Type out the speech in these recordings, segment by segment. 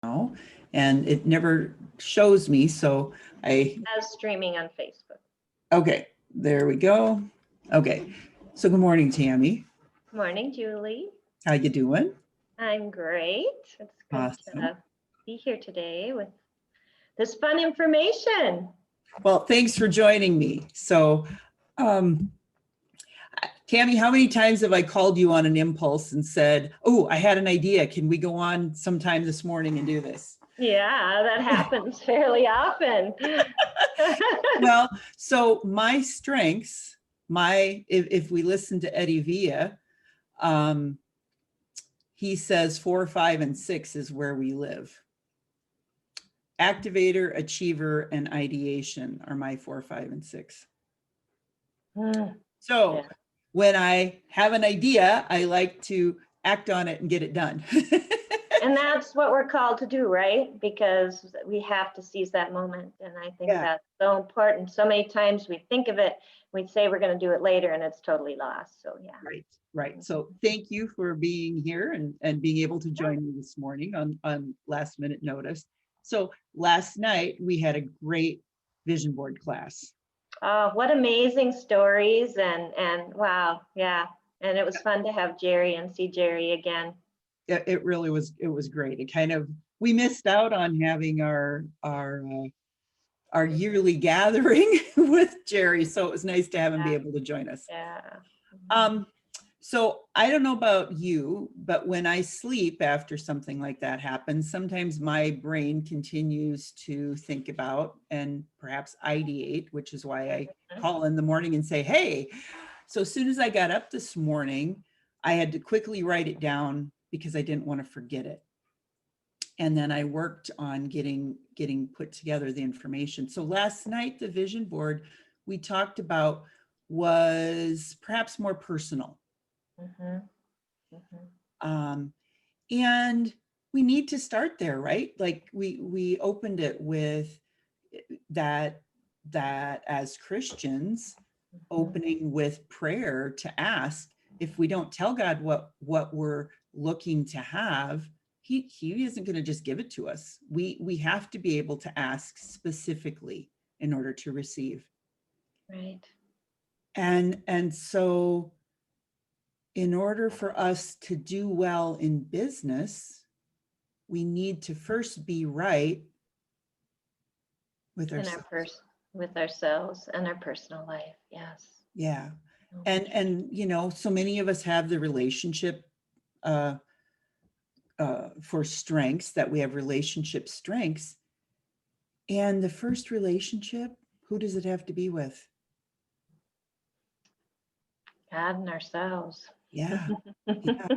now, and it never shows me. So As streaming on Facebook. okay, there we go. Okay, so good morning, Tammy. Morning, Julie. How you doing? I'm great. It's good Awesome. to be here today with this fun information. Well, thanks for joining me. So, um, Tammy, how many times have I called you on an impulse and said, "Oh, I had an idea. Can we go on sometime this morning and do this?" Yeah, that happens fairly often. Well, so my strengths, if we listen to Eddie Villa, um, he says 4, 5, and 6 is where we live. Activator, achiever, and ideation are my 4, 5, and 6. So Yeah. when I have an idea, I like to act on it and get it done. And that's what we're called to do, right? Because we have to seize that moment. And I think Yeah. that's so important. So many times we think of it, we say we're going to do it later, and it's totally lost. So, yeah. Right, right. So thank you for being here and being able to join me this morning on last minute notice. So last night we had a great vision board class. Oh, what amazing stories and wow, yeah. And it was fun to have Jerry and see Jerry again. It really was, it was great. It kind of, we missed out on having our yearly gathering with Jerry. So it was nice to have him be able to join us. Yeah. So I don't know about you, but when I sleep after something like that happens, sometimes my brain continues to think about and perhaps ideate, which is why I call in the morning and say, hey. So as soon as I got up this morning, I had to quickly write it down because I didn't want to forget it. And then I worked on getting put together the information. So last night, the vision board we talked about was perhaps more personal. And we need to start there, right? Like we opened it with that as Christians, opening with prayer to ask. If we don't tell God what we're looking to have, he isn't going to just give it to us. We have to be able to ask specifically in order to receive. Right. And so in order for us to do well in business, we need to first be right with ourselves. With ourselves and our personal life. Yes. Yeah. And you know, so many of us have the relationship for strengths, that we have relationship strengths. And the first relationship, who does it have to be with? God and ourselves. Yeah. Yeah.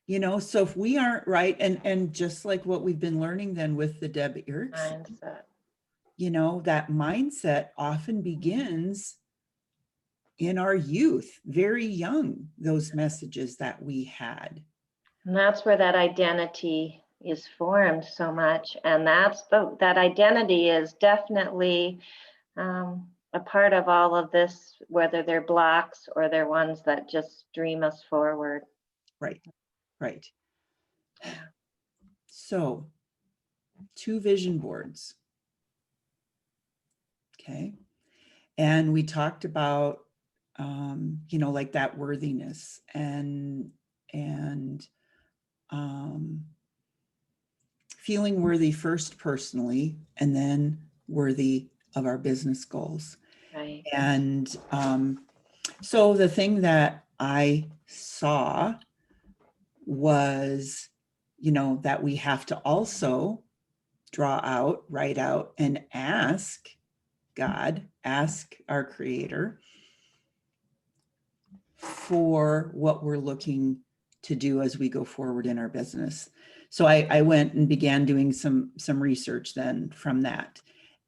You know, so if we aren't right, and just like what we've been learning then with the Deb Ertz Mindset. You know, that mindset often begins in our youth, very young, those messages that we had. And that's where that identity is formed so much. And that identity is definitely a part of all of this, whether they're blocks or they're ones that just dream us forward. Right, right. So 2 vision boards. Okay. And we talked about, you know, like that worthiness and feeling worthy first personally, and then worthy of our business goals. Right. And so the thing that I saw was, you know, that we have to also draw out, write out, and ask God, ask our Creator for what we're looking to do as we go forward in our business. So I went and began doing some research then from that.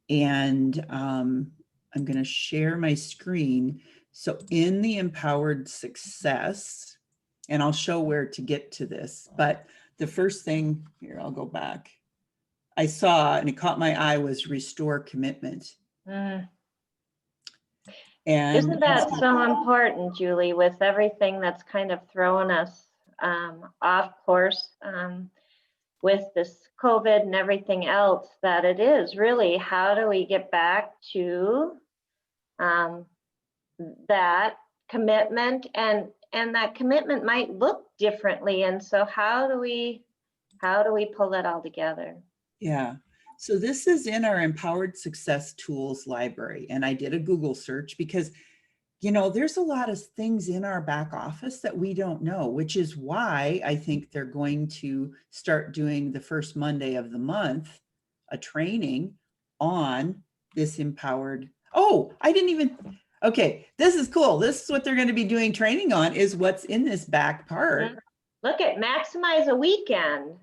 And I'm going to share my screen. So in the Empowered Success, and I'll show where to get to this, but the first thing here, I'll go back, I saw, and it caught my eye, was restore commitment. And isn't that so important, Julie, with everything that's kind of throwing us off course? with this COVID and everything else, that it is really, how do we get back to that commitment, and that commitment might look differently. And so how do we pull that all together? Yeah. So this is in our Empowered Success Tools library. And I did a Google search because, you know, there's a lot of things in our back office that we don't know, which is why I think they're going to start doing the first Monday of the month, a training on this empowered. Oh, I didn't even, okay, this is cool. This is what they're going to be doing training on, is what's in this back part. Look at Maximize a Weekend.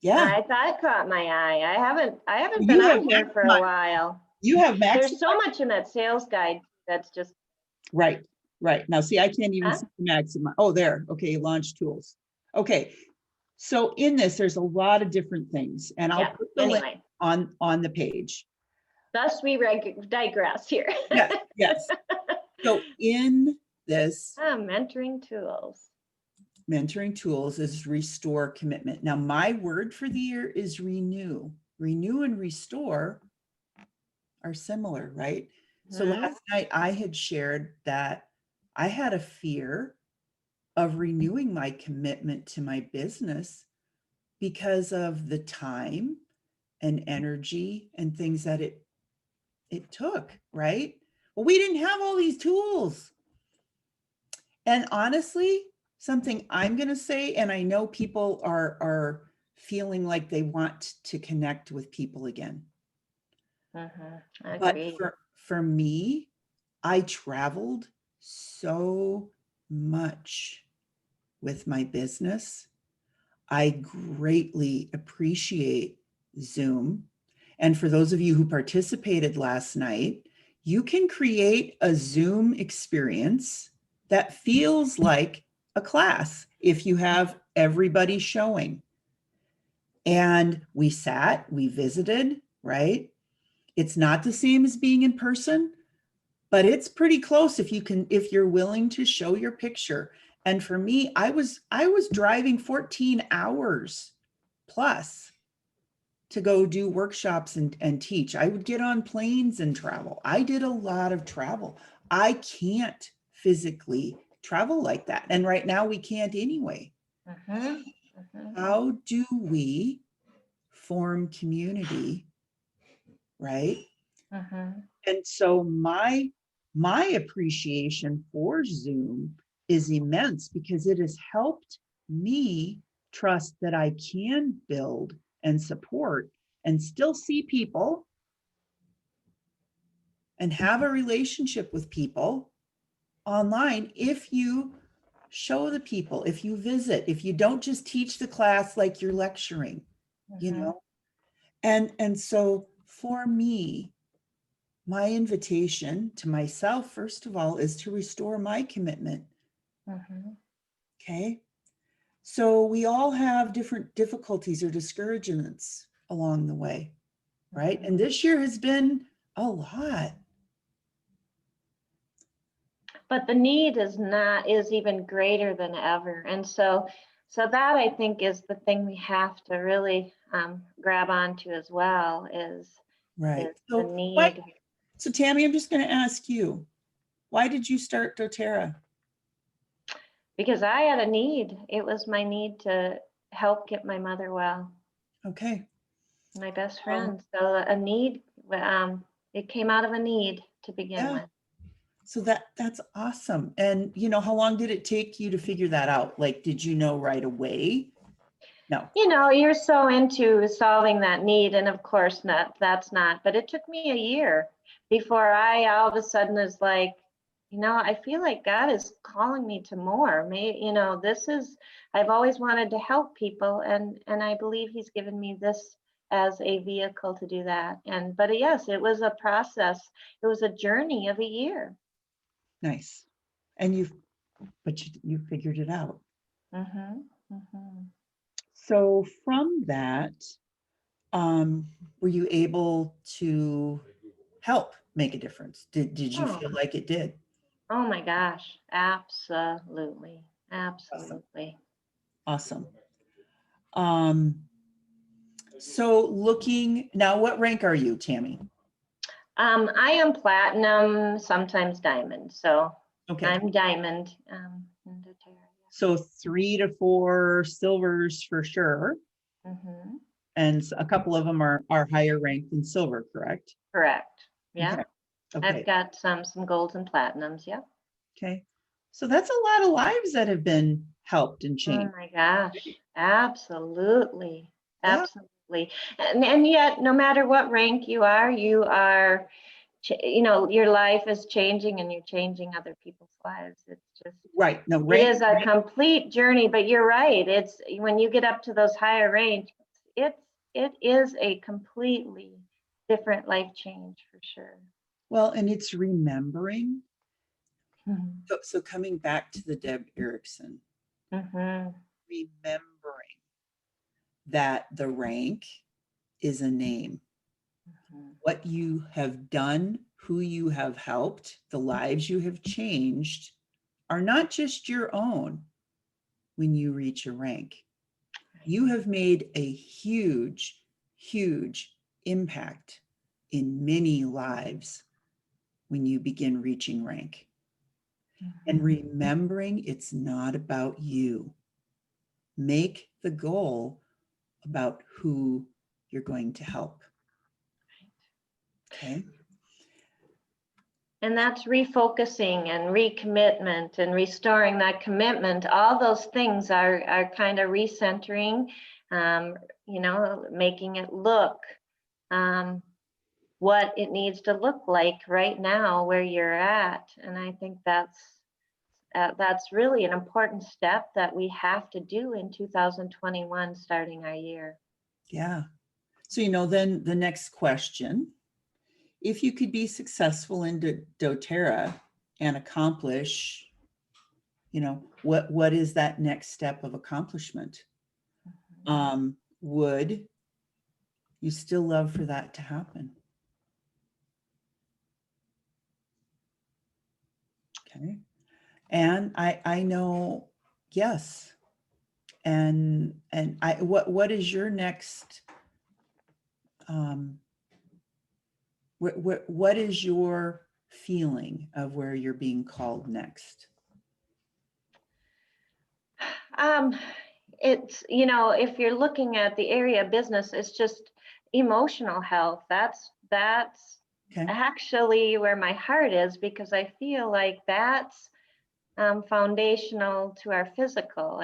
Yeah. That caught my eye. I haven't You been have on here for a while. You have There's so much in that sales guide that's just right. Now, see, I can't even Huh? see Maximize. Oh, there. Okay, launch tools. Okay, so in this, there's a lot of different things, and I'll Yeah, put the link anyway. on the page. Thus we digress here. Yes. So in this Mentoring tools. mentoring tools is restore commitment. Now, my word for the year is renew. Renew and restore are similar, right? So last night I had shared that I had a fear of renewing my commitment to my business because of the time and energy and things that it took, right? Well, we didn't have all these tools. And honestly, something I'm going to say, and I know people are feeling like they want to connect with people again. But for me, I traveled so much with my business. I greatly appreciate Zoom. And for those of you who participated last night, you can create a Zoom experience that feels like a class if you have everybody showing. And we sat, we visited, right? It's not the same as being in person, but it's pretty close if you're willing to show your picture. And for me, I was driving 14 hours plus to go do workshops and teach. I would get on planes and travel. I did a lot of travel. I can't physically travel like that. And right now we can't anyway. How do we form community, right? And so my appreciation for Zoom is immense because it has helped me trust that I can build and support and still see people and have a relationship with people online if you show the people, if you visit, if you don't just teach the class like you're lecturing, you know. And so for me, my invitation to myself, first of all, is to restore my commitment. Okay. So we all have different difficulties or discouragements along the way, right? And this year has been a lot. But the need is even greater than ever. And so that, I think, is the thing we have to really grab onto as well, is the need. So Tammy, I'm just going to ask you, why did you start doTERRA? Because I had a need. It was my need to help get my mother well. Okay. My best friend. So a need, it came out of a need to begin with. So that's awesome. And you know, how long did it take you to figure that out? Like, did you know right away? No. You know, you're so into solving that need, and of course that's not, but it took me a year before I all of a sudden is like, you know, I feel like God is calling me to more. You know, I've always wanted to help people, and I believe He's given me this as a vehicle to do that. But yes, it was a process. It was a journey of a year. Nice. And you figured it out. So from that, were you able to help make a difference? Did you feel like it did? Oh my gosh, absolutely. Absolutely. Awesome. So looking, now what rank are you, Tammy? I am platinum, sometimes diamond. So Okay, I'm diamond in doTERRA. so 3 to 4 silvers for sure. Mm-hmm. And a couple of them are higher ranked than silver, correct? Correct. Yeah. Okay. I've Okay. got some golds and platinums. Yeah. Okay. So that's a lot of lives that have been helped and Oh changed. my gosh. Absolutely. Yeah. Absolutely. And yet, no matter what rank you are, your life is changing and you're changing other people's lives. It's just, Right. No, it rank. is a complete journey, but you're right. It's when you get up to those higher range, it is a completely different life change for sure. Well, and it's remembering. Mhm. So coming back to the Deb Erickson, Mhm. remembering that the rank is a name. Mhm. What you have done, who you have helped, the lives you have changed are not just your own when you reach a rank. You have made a huge, huge impact in many lives when you begin reaching rank. And remembering it's not about you. Make the goal about who you're going to help. Okay. And that's refocusing and recommitment and restoring that commitment. All those things are kind of recentering, making it look um, what it needs to look like right now where you're at. And I think that's really an important step that we have to do in 2021, starting our year. Yeah. So, then the next question, if you could be successful in doTERRA and accomplish, what is that next step of accomplishment? Would you still love for that to happen? Okay. And I know, yes. And what is your next, what is your feeling of where you're being called next? Um, if you're looking at the area of business, it's just emotional health. That's Okay. actually where my heart is, because I feel like that's foundational to our physical,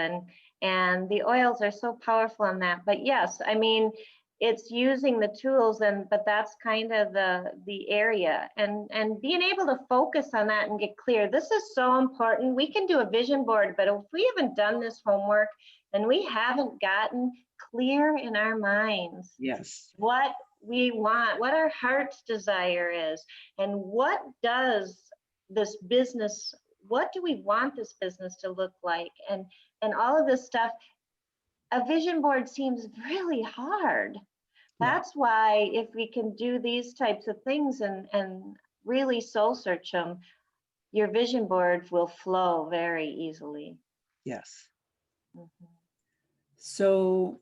and the oils are so powerful in that. But yes, I mean, it's using the tools, but that's kind of the area, and being able to focus on that and get clear. This is so important. We can do a vision board, but if we haven't done this homework and we haven't gotten clear in our minds Yes. what we want, what our heart's desire is, and what does this business, what do we want this business to look like, and all of this stuff, a vision board seems really hard. Yeah. That's why if we can do these types of things and really soul search them, your vision board will flow very easily. Yes. Mhm. So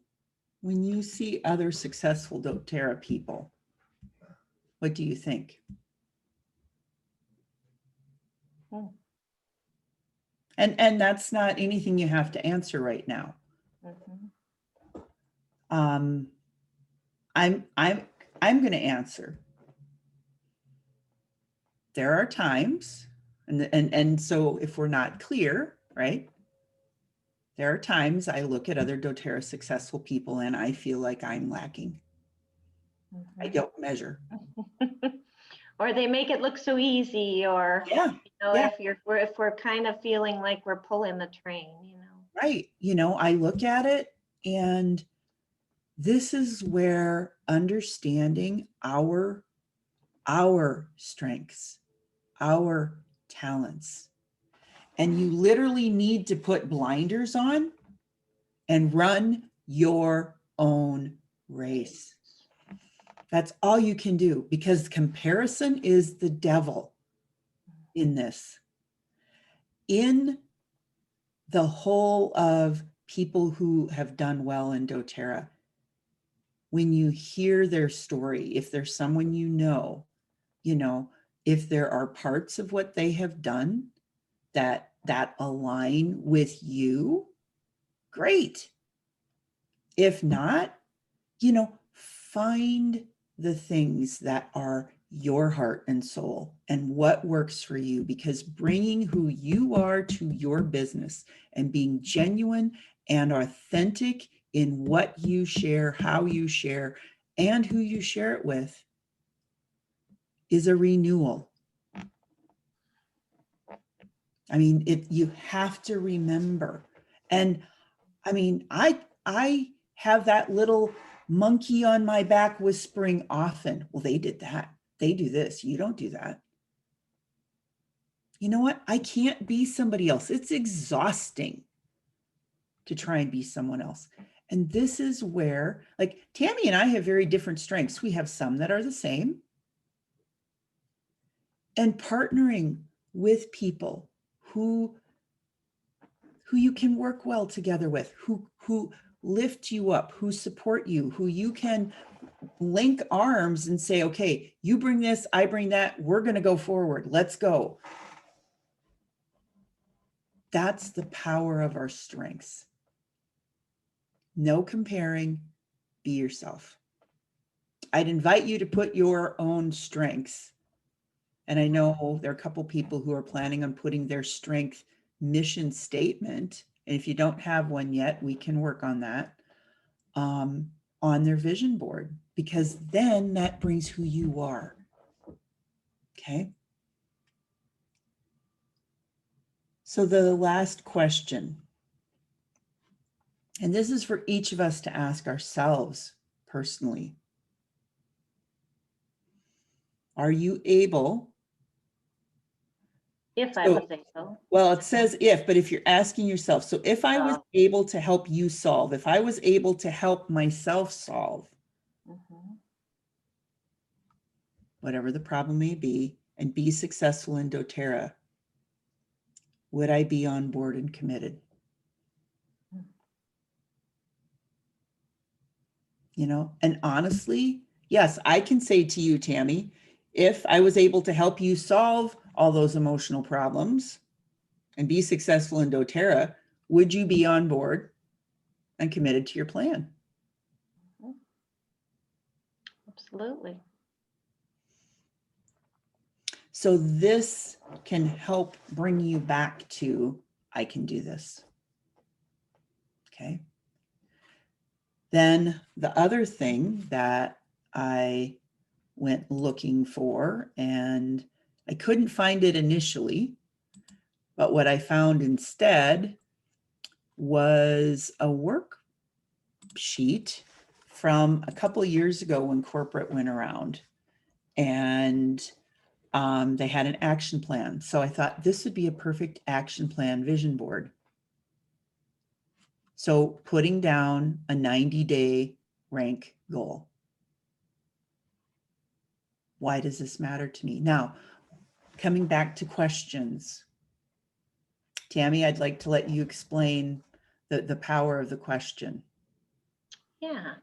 when you see other successful doTERRA people, what do you think? Hmm. And that's not anything you have to answer right now. Mhm. Um, I'm going to answer. There are times, and so if we're not clear, right? There are times I look at other doTERRA successful people and I feel like I'm lacking. I Mhm. don't measure. Or they make it look so easy, or Yeah. Yeah. if we're kind of feeling like we're pulling the train. Right. I look at it, and this is where understanding our strengths, our talents, and you literally need to put blinders on and run your own race. That's all you can do, because comparison is the devil in this. In the whole of people who have done well in doTERRA, when you hear their story, if there's someone you know, if there are parts of what they have done that align with you, great. If not, find the things that are your heart and soul and what works for you, because bringing who you are to your business and being genuine and authentic in what you share, how you share, and who you share it with is a renewal. I mean, you have to remember. And I mean, I have that little monkey on my back whispering often, well, they did that. They do this. You don't do that. You know what? I can't be somebody else. It's exhausting to try and be someone else. And this is where, like, Tammy and I have very different strengths. We have some that are the same. And partnering with people who you can work well together with, who lift you up, who support you, who you can link arms and say, okay, you bring this, I bring that, we're going to go forward. Let's go. That's the power of our strengths. No comparing, be yourself. I'd invite you to put your own strengths. And I know there are a couple people who are planning on putting their strength mission statement. And if you don't have one yet, we can work on that on their vision board, because then that brings who you are. Okay. So the last question, and this is for each of us to ask ourselves personally. Are you able? If I was able. Well, it says if, but if you're asking yourself, so if I was able to help you solve, if I was able to help myself solve, whatever the problem may be, and be successful in doTERRA, would I be on board and committed? And honestly, yes, I can say to you, Tammy, if I was able to help you solve all those emotional problems and be successful in doTERRA, would you be on board and committed to your plan? Absolutely. So this can help bring you back to, I can do this. Okay. Then the other thing that I went looking for, and I couldn't find it initially, but what I found instead was a worksheet from a couple of years ago when corporate went around, and they had an action plan. So I thought this would be a perfect action plan vision board. So putting down a 90-day rank goal. Why does this matter to me? Now, coming back to questions. Tammy, I'd like to let you explain the power of the question. Yeah.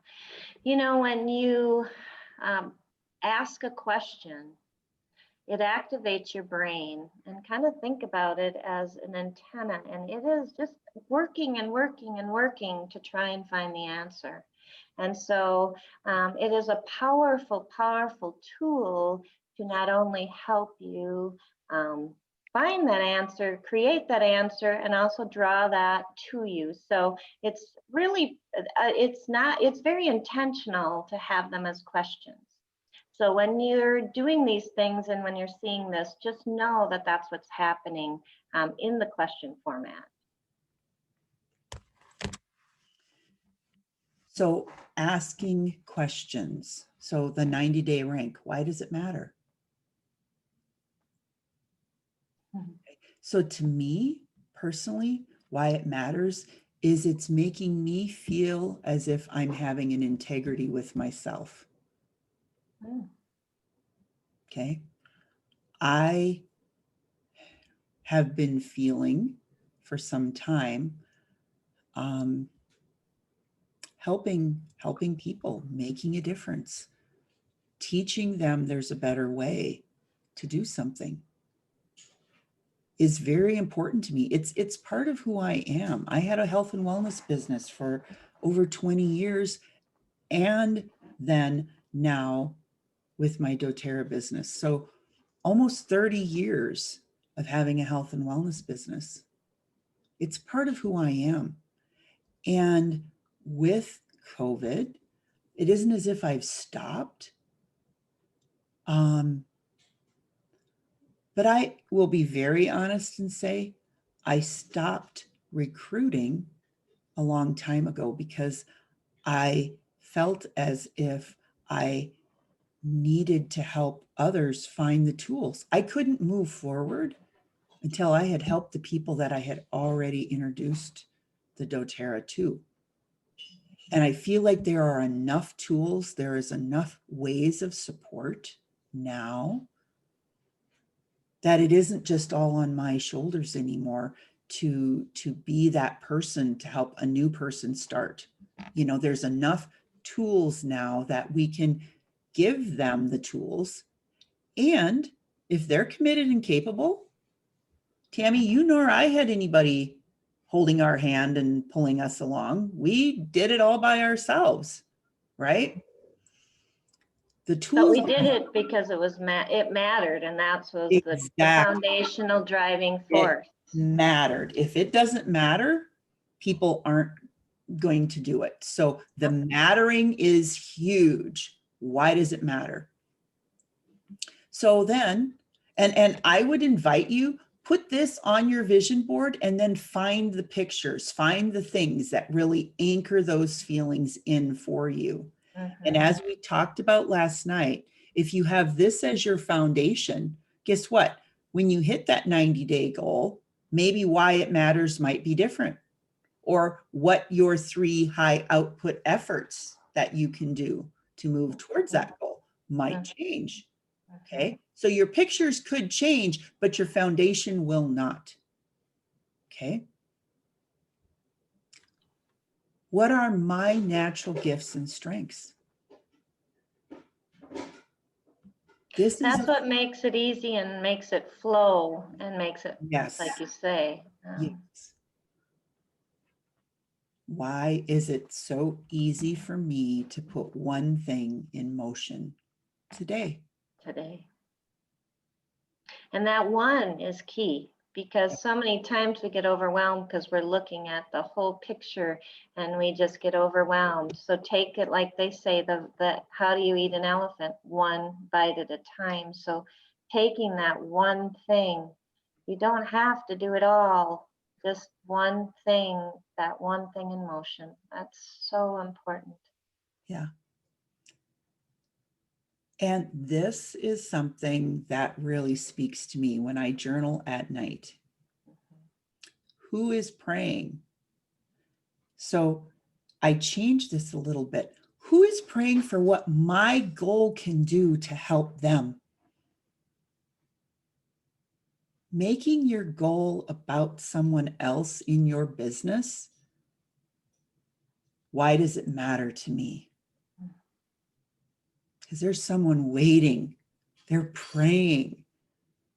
When you ask a question, it activates your brain, and kind of think about it as an antenna, and it is just working and working and working to try and find the answer. And so it is a powerful, powerful tool to not only help you find that answer, create that answer, and also draw that to you. So it's really, it's very intentional to have them as questions. So when you're doing these things and when you're seeing this, just know that that's what's happening in the question format. So asking questions. So the 90-day rank, why does it matter? So to me personally, why it matters is it's making me feel as if I'm having an integrity with myself. Okay. I have been feeling for some time helping people, making a difference, teaching them there's a better way to do something is very important to me. It's part of who I am. I had a health and wellness business for over 20 years, and then now with my doTERRA business. So almost 30 years of having a health and wellness business. It's part of who I am. And with COVID, it isn't as if I've stopped. But I will be very honest and say I stopped recruiting a long time ago because I felt as if I needed to help others find the tools. I couldn't move forward until I had helped the people that I had already introduced the doTERRA to. And I feel like there are enough tools, there is enough ways of support now that it isn't just all on my shoulders anymore to be that person to help a new person start. You know, there's enough tools now that we can give them the tools. And if they're committed and capable, Tammy, you nor I had anybody holding our hand and pulling us along. We did it all by ourselves, right? The But tools we did it because it was it mattered, and that was the exactly foundational driving it force. mattered. If it doesn't matter, people aren't going to do it. So the mattering is huge. Why does it matter? So then, and I would invite you, put this on your vision board and then find the pictures, find the things that really anchor those feelings in for you. And as we talked about last night, if you have this as your foundation, guess what? When you hit that 90-day goal, maybe why it matters might be different, or what your 3 high output efforts that you can do to move towards that goal might change. Okay, so your pictures could change, but your foundation will not. Okay. What are my natural gifts and strengths? That's what makes it easy and makes it flow and makes it, yes, like you say. Yes. Why is it so easy for me to put one thing in motion today? And that one is key, because so many times we get overwhelmed because we're looking at the whole picture and we just get overwhelmed. So take it, like they say, the how do you eat an elephant? One bite at a time. So taking that one thing, you don't have to do it all, just one thing, that one thing in motion. That's so important. Yeah. And this is something that really speaks to me when I journal at night. Who is praying? So I changed this a little bit. Who is praying for what my goal can do to help them? Making your goal about someone else in your business, why does it matter to me? Because there's someone waiting. They're praying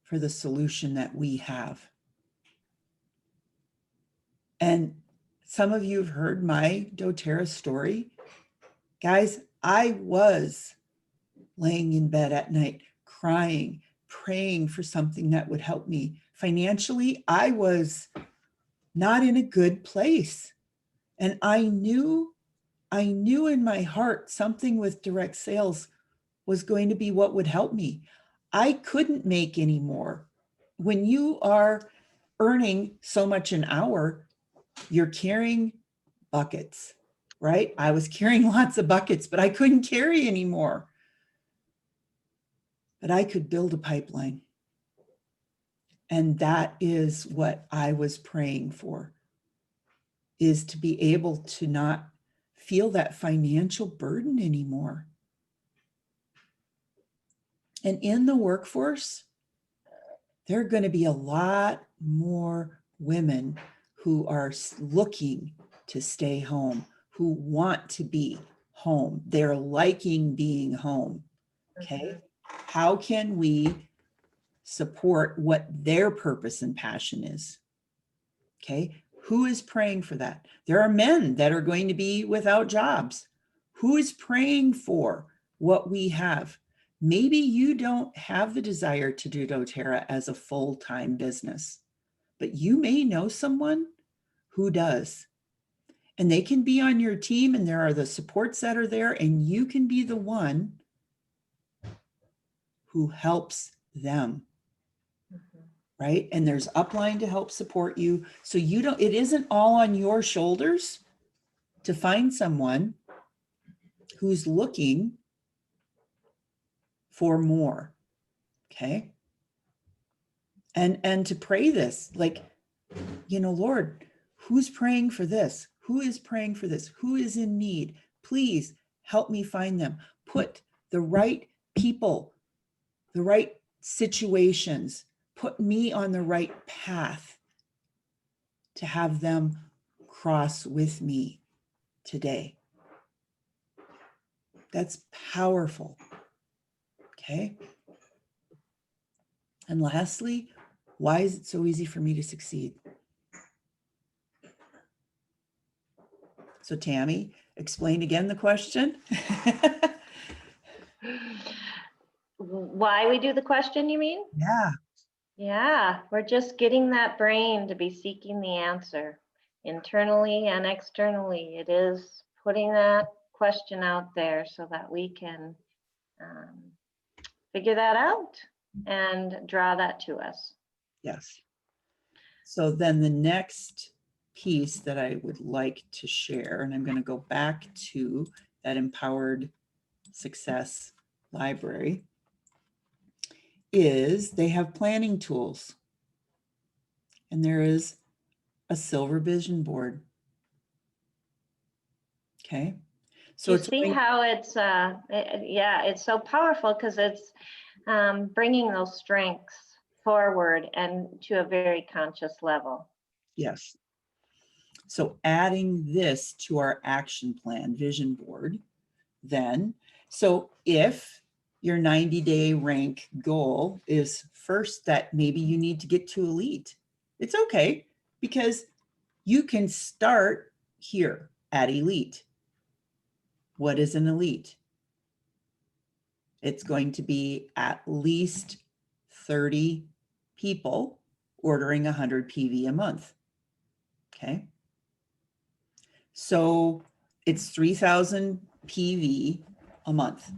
for the solution that we have. And some of you have heard my doTERRA story. Guys, I was laying in bed at night, crying, praying for something that would help me. Financially, I was not in a good place. And I knew in my heart something with direct sales was going to be what would help me. I couldn't make any more. When you are earning so much an hour, you're carrying buckets, right? I was carrying lots of buckets, but I couldn't carry anymore. But I could build a pipeline. And that is what I was praying for, is to be able to not feel that financial burden anymore. And in the workforce, there are going to be a lot more women who are looking to stay home, who want to be home. They're liking being home. Okay. How can we support what their purpose and passion is? Okay. Who is praying for that? There are men that are going to be without jobs. Who is praying for what we have? Maybe you don't have the desire to do doTERRA as a full-time business, but you may know someone who does. And they can be on your team, and there are the supports that are there, and you can be the one who helps them. Right? And there's upline to help support you. So you don't, it isn't all on your shoulders to find someone who's looking for more. Okay. And to pray this, like, Lord, who's praying for this? Who is praying for this? Who is in need? Please help me find them. Put the right people, the right situations, put me on the right path to have them cross with me today. That's powerful. Okay. And lastly, why is it so easy for me to succeed? So Tammy, explain again the question. Why we do the question, you mean? Yeah. Yeah, we're just getting that brain to be seeking the answer internally and externally. It is putting that question out there so that we can figure that out and draw that to us. Yes. So then the next piece that I would like to share, and I'm going to go back to that Empowered Success library, is they have planning tools. And there is a silver vision board. Okay. So you see how it's, yeah, it's so powerful because it's bringing those strengths forward and to a very conscious level. Yes. So adding this to our action plan vision board, then, so if your 90-day rank goal is first that maybe you need to get to elite, it's okay, because you can start here at elite. What is an elite? It's going to be at least 30 people ordering 100 PV a month. Okay. So it's 3,000 PV a month.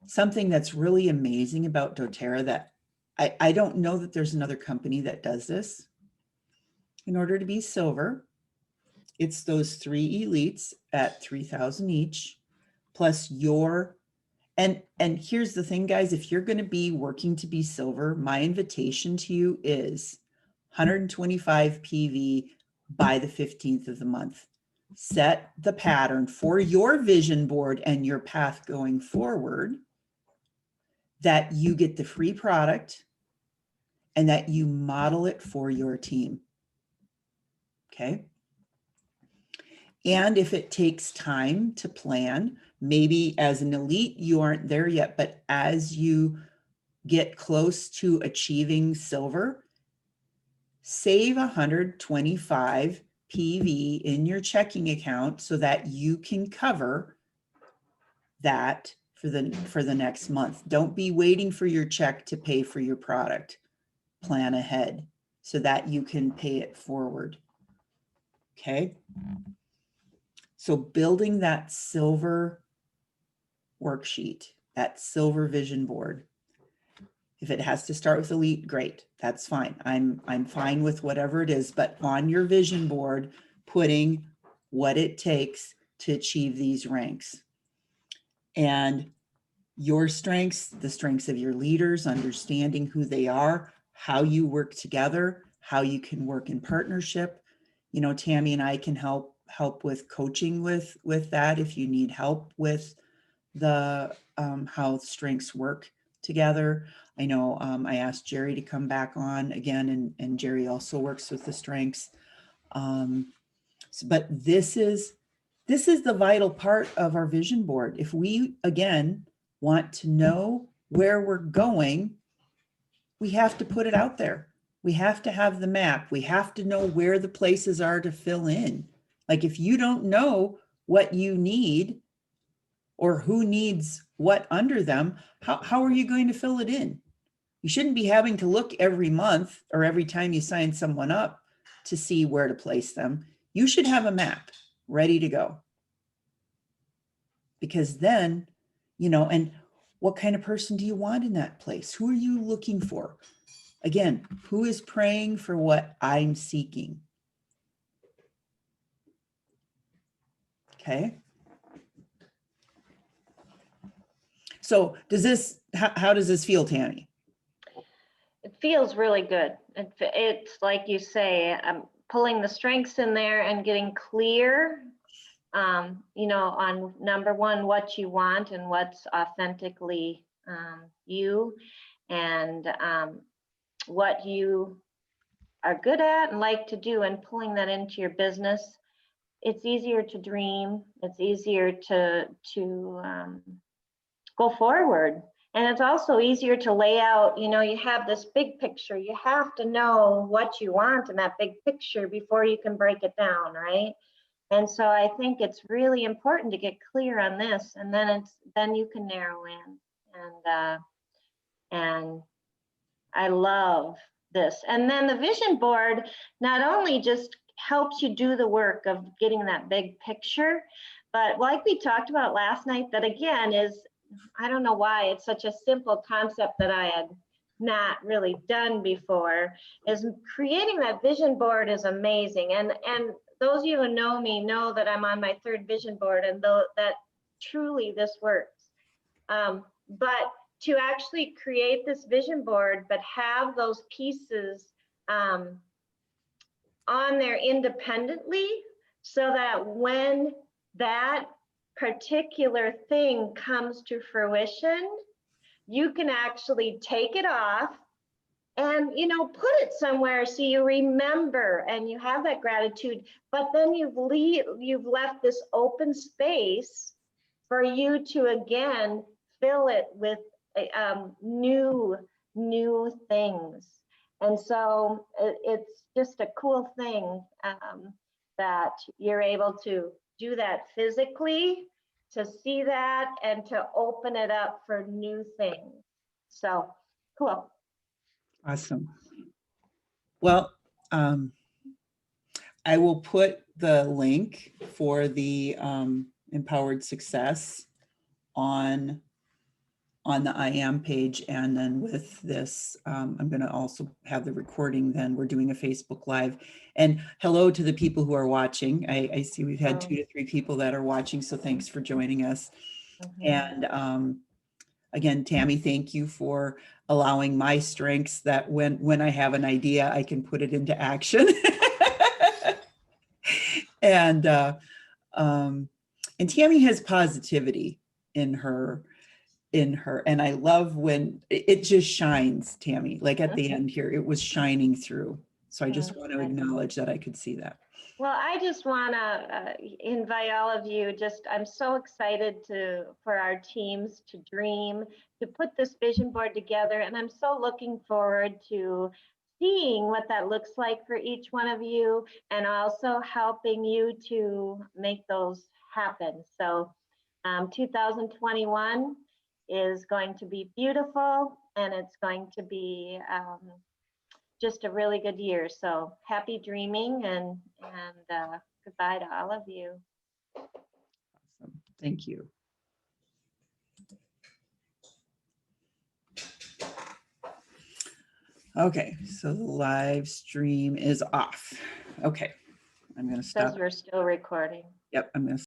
Something that's really amazing about doTERRA that I don't know that there's another company that does this. In order to be silver, it's those 3 elites at 3,000 each, plus your, and here's the thing, guys, if you're going to be working to be silver, my invitation to you is 125 PV by the 15th of the month. Set the pattern for your vision board and your path going forward, that you get the free product and that you model it for your team. Okay. And if it takes time to plan, maybe as an elite, you aren't there yet, but as you get close to achieving silver, save 125 PV in your checking account so that you can cover that for the next month. Don't be waiting for your check to pay for your product. Plan ahead so that you can pay it forward. Okay. So building that silver worksheet, that silver vision board. If it has to start with elite, great. That's fine. I'm fine with whatever it is, but on your vision board, putting what it takes to achieve these ranks. And your strengths, the strengths of your leaders, understanding who they are, how you work together, how you can work in partnership. Tammy and I can help with coaching with that if you need help with the how strengths work together. I know I asked Jerry to come back on again, and Jerry also works with the strengths. But this is the vital part of our vision board. If we, again, want to know where we're going, we have to put it out there. We have to have the map. We have to know where the places are to fill in. Like if you don't know what you need or who needs what under them, how are you going to fill it in? You shouldn't be having to look every month or every time you sign someone up to see where to place them. You should have a map ready to go. Because then, and what kind of person do you want in that place? Who are you looking for? Again, who is praying for what I'm seeking? Okay. So how does this feel, Tammy? It feels really good. It's like you say, I'm pulling the strengths in there and getting clear, on number one, what you want and what's authentically you, and what you are good at and like to do, and pulling that into your business. It's easier to dream. It's easier to go forward. And it's also easier to lay out, you have this big picture. You have to know what you want in that big picture before you can break it down, right? And so I think it's really important to get clear on this, and then you can narrow in. And I love this. And then the vision board not only just helps you do the work of getting that big picture, but like we talked about last night, that again is, I don't know why it's such a simple concept that I had not really done before, is creating that vision board is amazing. And those of you who know me know that I'm on my third vision board, and that truly this works. But to actually create this vision board, but have those pieces on there independently, so that when that particular thing comes to fruition, you can actually take it off and put it somewhere so you remember and you have that gratitude. But then you've left this open space for you to again fill it with new things. And so it's just a cool thing that you're able to do that physically, to see that and to open it up for new things. So cool. Awesome. Well, I will put the link for the Empowered Success on the I Am page. And then with this, I'm going to also have the recording. Then we're doing a Facebook Live. And hello to the people who are watching. I see we've had 2 to 3 people that are watching. So thanks for joining us. Mm-hmm. And again, Tammy, thank you for allowing my strengths, that when I have an idea, I can put it into action. And Tammy has positivity in her, and I love when it just shines, Tammy, like at the end here, it was shining through. So I just want to acknowledge that I could see that. Well, I just want to invite all of you, I'm so excited for our teams to dream, to put this vision board together. And I'm so looking forward to seeing what that looks like for each one of you, and also helping you to make those happen. So 2021 is going to be beautiful, and it's going to be just a really good year. So happy dreaming, and goodbye to all of you. Awesome. Thank you. Okay, so the live stream is off. Okay, I'm going to stop. It says we're still recording. Yep, I'm going to